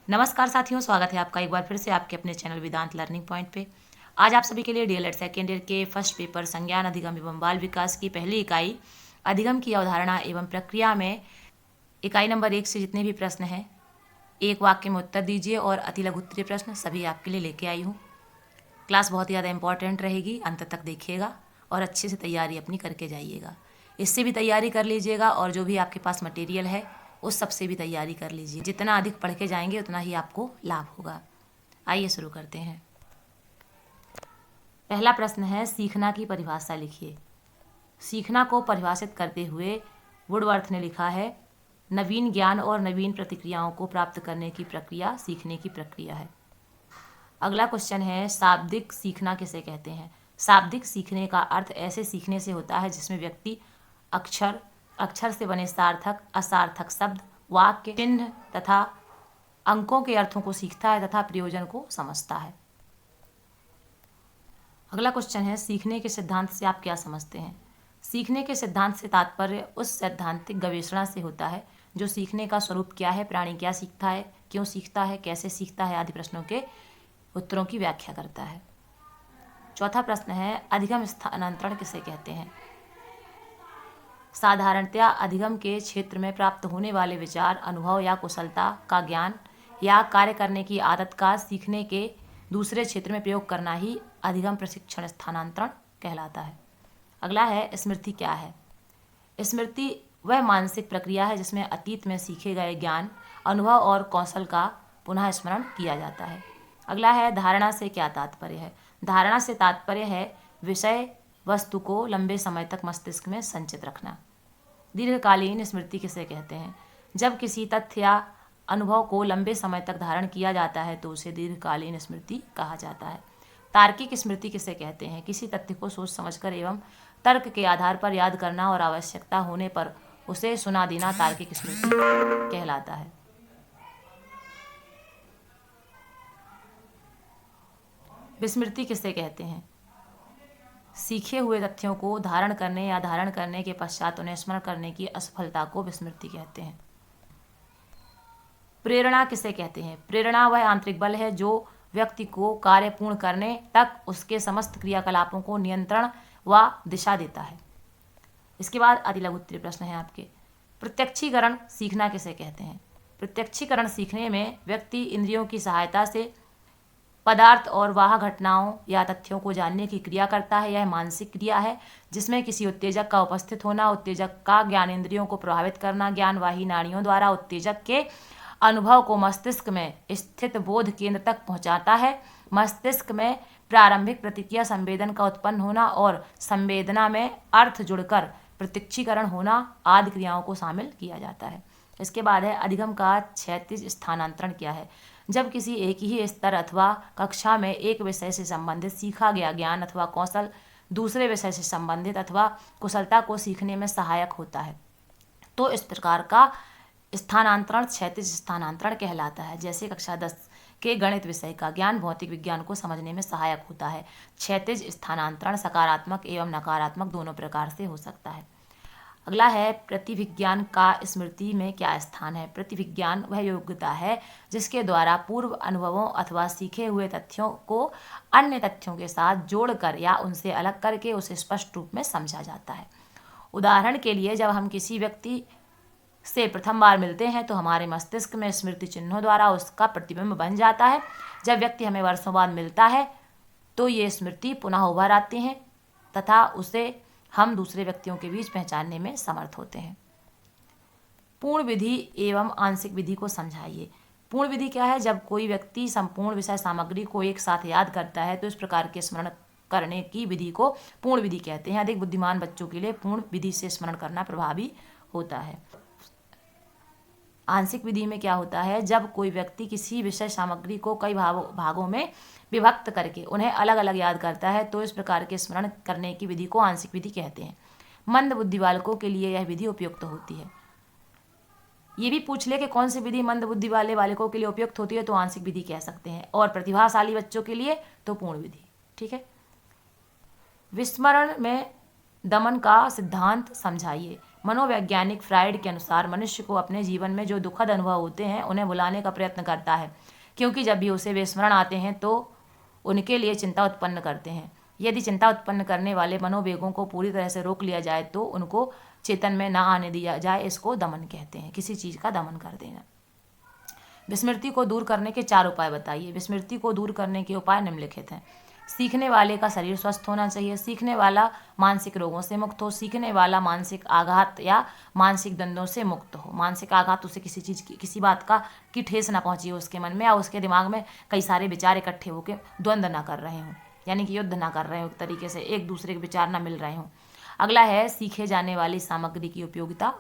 नमस्कार साथियों, स्वागत है आपका एक बार फिर से आपके अपने चैनल वेदांत लर्निंग पॉइंट पे। आज आप सभी के लिए डीएलएड सेकेंड ईयर के फर्स्ट पेपर संज्ञान अधिगम एवं बाल विकास की पहली इकाई अधिगम की अवधारणा एवं प्रक्रिया में इकाई नंबर 1 से जितने भी प्रश्न हैं एक वाक्य में उत्तर दीजिए और अति लघु उत्तरीय प्रश्न सभी आपके लिए लेके आई हूँ। क्लास बहुत ही ज़्यादा इंपॉर्टेंट रहेगी, अंत तक देखिएगा और अच्छे से तैयारी अपनी करके जाइएगा। इससे भी तैयारी कर लीजिएगा और जो भी आपके पास मटेरियल है उस सब से भी तैयारी कर लीजिए। जितना अधिक पढ़ के जाएंगे उतना ही आपको लाभ होगा। आइए शुरू करते हैं। पहला प्रश्न है, सीखना की परिभाषा लिखिए। सीखना को परिभाषित करते हुए वुडवर्थ ने लिखा है, नवीन ज्ञान और नवीन प्रतिक्रियाओं को प्राप्त करने की प्रक्रिया सीखने की प्रक्रिया है। अगला क्वेश्चन है, शाब्दिक सीखना किसे कहते हैं। शाब्दिक सीखने का अर्थ ऐसे सीखने से होता है जिसमें व्यक्ति अक्षर से बने सार्थक असार्थक शब्द वाक्य चिन्ह तथा अंकों के अर्थों को सीखता है तथा प्रयोजन को समझता है। अगला क्वेश्चन है, सीखने के सिद्धांत से आप क्या समझते हैं। सीखने के सिद्धांत से तात्पर्य उस सैद्धांतिक गवेषणा से होता है जो सीखने का स्वरूप क्या है, प्राणी क्या सीखता है, क्यों सीखता है, कैसे सीखता है आदि प्रश्नों के उत्तरों की व्याख्या करता है। चौथा प्रश्न है, अधिगम स्थानांतरण किसे कहते हैं। साधारणतया अधिगम के क्षेत्र में प्राप्त होने वाले विचार, अनुभव या कुशलता का ज्ञान या कार्य करने की आदत का सीखने के दूसरे क्षेत्र में प्रयोग करना ही अधिगम प्रशिक्षण स्थानांतरण कहलाता है। अगला है, स्मृति क्या है। स्मृति वह मानसिक प्रक्रिया है जिसमें अतीत में सीखे गए ज्ञान, अनुभव और कौशल का पुनः स्मरण किया जाता है। अगला है, धारणा से क्या तात्पर्य है। धारणा से तात्पर्य है विषय वस्तु को लंबे समय तक मस्तिष्क में संचित रखना। दीर्घकालीन स्मृति किसे कहते हैं। जब किसी तथ्य या अनुभव को लंबे समय तक धारण किया जाता है तो उसे दीर्घकालीन स्मृति कहा जाता है। तार्किक स्मृति किसे कहते हैं। किसी तथ्य को सोच समझकर एवं तर्क के आधार पर याद करना और आवश्यकता होने पर उसे सुना देना तार्किक स्मृति कहलाता है। विस्मृति किसे कहते हैं। सीखे हुए तथ्यों को धारण करने या धारण करने के पश्चात उन्हें स्मरण करने की असफलता को विस्मृति कहते हैं। प्रेरणा किसे कहते हैं। प्रेरणा वह आंतरिक बल है जो व्यक्ति को कार्य पूर्ण करने तक उसके समस्त क्रियाकलापों को नियंत्रण व दिशा देता है। इसके बाद अति लघु उत्तरीय प्रश्न है आपके। प्रत्यक्षीकरण सीखना किसे कहते हैं। प्रत्यक्षीकरण सीखने में व्यक्ति इंद्रियों की सहायता से पदार्थ और वाह घटनाओं या तथ्यों को जानने की क्रिया करता है। यह मानसिक क्रिया है जिसमें किसी उत्तेजक का उपस्थित होना, उत्तेजक का ज्ञानेंद्रियों को प्रभावित करना, ज्ञानवाही नाड़ियों द्वारा उत्तेजक के अनुभव को मस्तिष्क में स्थित बोध केंद्र तक पहुंचाता है। मस्तिष्क में प्रारंभिक प्रतिक्रिया संवेदन का उत्पन्न होना और संवेदना में अर्थ जुड़कर प्रत्यक्षीकरण होना आदि क्रियाओं को शामिल किया जाता है। इसके बाद है, अधिगम का क्षैतिज स्थानांतरण क्या है। जब किसी एक ही स्तर अथवा कक्षा में एक विषय से संबंधित सीखा गया ज्ञान अथवा कौशल दूसरे विषय से संबंधित अथवा कुशलता को सीखने में सहायक होता है तो इस प्रकार का स्थानांतरण क्षैतिज स्थानांतरण कहलाता है। जैसे कक्षा 10 के गणित विषय का ज्ञान भौतिक विज्ञान को समझने में सहायक होता है। क्षैतिज स्थानांतरण सकारात्मक एवं नकारात्मक दोनों प्रकार से हो सकता है। अगला है, प्रतिविज्ञान का स्मृति में क्या स्थान है। प्रतिविज्ञान वह योग्यता है जिसके द्वारा पूर्व अनुभवों अथवा सीखे हुए तथ्यों को अन्य तथ्यों के साथ जोड़कर या उनसे अलग करके उसे स्पष्ट रूप में समझा जाता है। उदाहरण के लिए, जब हम किसी व्यक्ति से प्रथम बार मिलते हैं तो हमारे मस्तिष्क में स्मृति चिन्हों द्वारा उसका प्रतिबिंब बन जाता है। जब व्यक्ति हमें वर्षों बाद मिलता है तो ये स्मृति पुनः उभर आती हैं तथा उसे हम दूसरे व्यक्तियों के बीच पहचानने में समर्थ होते हैं। पूर्ण विधि एवं आंशिक विधि को समझाइए। पूर्ण विधि क्या है। जब कोई व्यक्ति संपूर्ण विषय सामग्री को एक साथ याद करता है तो इस प्रकार के स्मरण करने की विधि को पूर्ण विधि कहते हैं। अधिक बुद्धिमान बच्चों के लिए पूर्ण विधि से स्मरण करना प्रभावी होता है। आंशिक विधि में क्या होता है, जब कोई व्यक्ति किसी विषय सामग्री को कई भागों में विभक्त करके उन्हें अलग अलग याद करता है तो इस प्रकार के स्मरण करने की विधि को आंशिक विधि कहते हैं। मंद बुद्धि बालकों के लिए यह विधि उपयुक्त होती है। ये भी पूछ ले कि कौन सी विधि मंद बुद्धि वाले बालकों के लिए उपयुक्त होती है तो आंशिक विधि कह सकते हैं और प्रतिभाशाली बच्चों के लिए तो पूर्ण विधि। ठीक है। विस्मरण में दमन का सिद्धांत समझाइए। मनोवैज्ञानिक फ्राइड के अनुसार मनुष्य को अपने जीवन में जो दुखद अनुभव होते हैं उन्हें भुलाने का प्रयत्न करता है, क्योंकि जब भी उसे वे स्मरण आते हैं तो उनके लिए चिंता उत्पन्न करते हैं। यदि चिंता उत्पन्न करने वाले मनोवेगों को पूरी तरह से रोक लिया जाए तो उनको चेतन में ना आने दिया जाए, इसको दमन कहते हैं, किसी चीज़ का दमन कर देना। विस्मृति को दूर करने के 4 उपाय बताइए। विस्मृति को दूर करने के उपाय निम्नलिखित हैं। सीखने वाले का शरीर स्वस्थ होना चाहिए, सीखने वाला मानसिक रोगों से मुक्त हो, सीखने वाला मानसिक आघात या मानसिक द्वंद्वों से मुक्त हो। मानसिक आघात उसे किसी चीज़ की, किसी बात का की ठेस ना पहुंची हो उसके मन में, या उसके दिमाग में कई सारे विचार इकट्ठे होकर द्वंद्व ना कर रहे हों, यानी कि युद्ध ना कर रहे हो, एक तरीके से एक दूसरे के विचार ना मिल रहे हों। अगला है सीखे जाने वाली सामग्री की उपयोगिता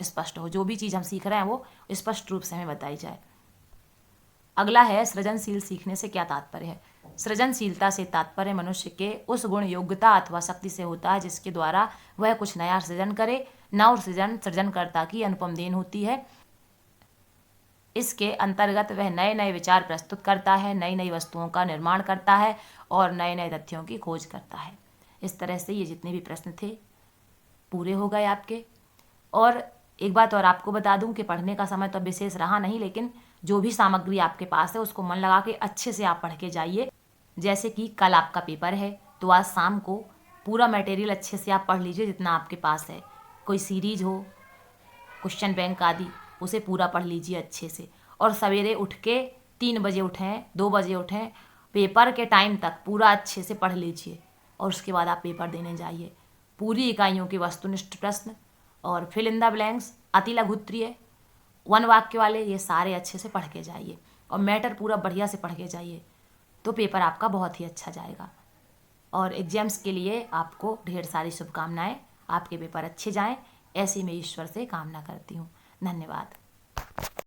स्पष्ट हो, जो भी चीज़ हम सीख रहे हैं वो स्पष्ट रूप से हमें बताई जाए। अगला है सृजनशील सीखने से क्या तात्पर्य है। सृजनशीलता से तात्पर्य मनुष्य के उस गुण, योग्यता अथवा शक्ति से होता है जिसके द्वारा वह कुछ नया सृजन करे। नव सृजन सृजनकर्ता की अनुपम देन होती है। इसके अंतर्गत वह नए नए विचार प्रस्तुत करता है, नई नई वस्तुओं का निर्माण करता है और नए नए तथ्यों की खोज करता है। इस तरह से ये जितने भी प्रश्न थे पूरे हो गए आपके। और एक बात और आपको बता दूं कि पढ़ने का समय तो विशेष रहा नहीं, लेकिन जो भी सामग्री आपके पास है उसको मन लगा के अच्छे से आप पढ़ के जाइए। जैसे कि कल आपका पेपर है तो आज शाम को पूरा मटेरियल अच्छे से आप पढ़ लीजिए जितना आपके पास है। कोई सीरीज हो, क्वेश्चन बैंक आदि, उसे पूरा पढ़ लीजिए अच्छे से। और सवेरे उठ के 3 बजे उठें, 2 बजे उठें, पेपर के टाइम तक पूरा अच्छे से पढ़ लीजिए और उसके बाद आप पेपर देने जाइए। पूरी इकाइयों के वस्तुनिष्ठ प्रश्न और फिल इन द ब्लैंक्स, अति लघु उत्तरीय, 1 वाक्य वाले, ये सारे अच्छे से पढ़ के जाइए और मैटर पूरा बढ़िया से पढ़ के जाइए, तो पेपर आपका बहुत ही अच्छा जाएगा। और एग्जाम्स के लिए आपको ढेर सारी शुभकामनाएं, आपके पेपर अच्छे जाएं, ऐसी मैं ईश्वर से कामना करती हूँ। धन्यवाद।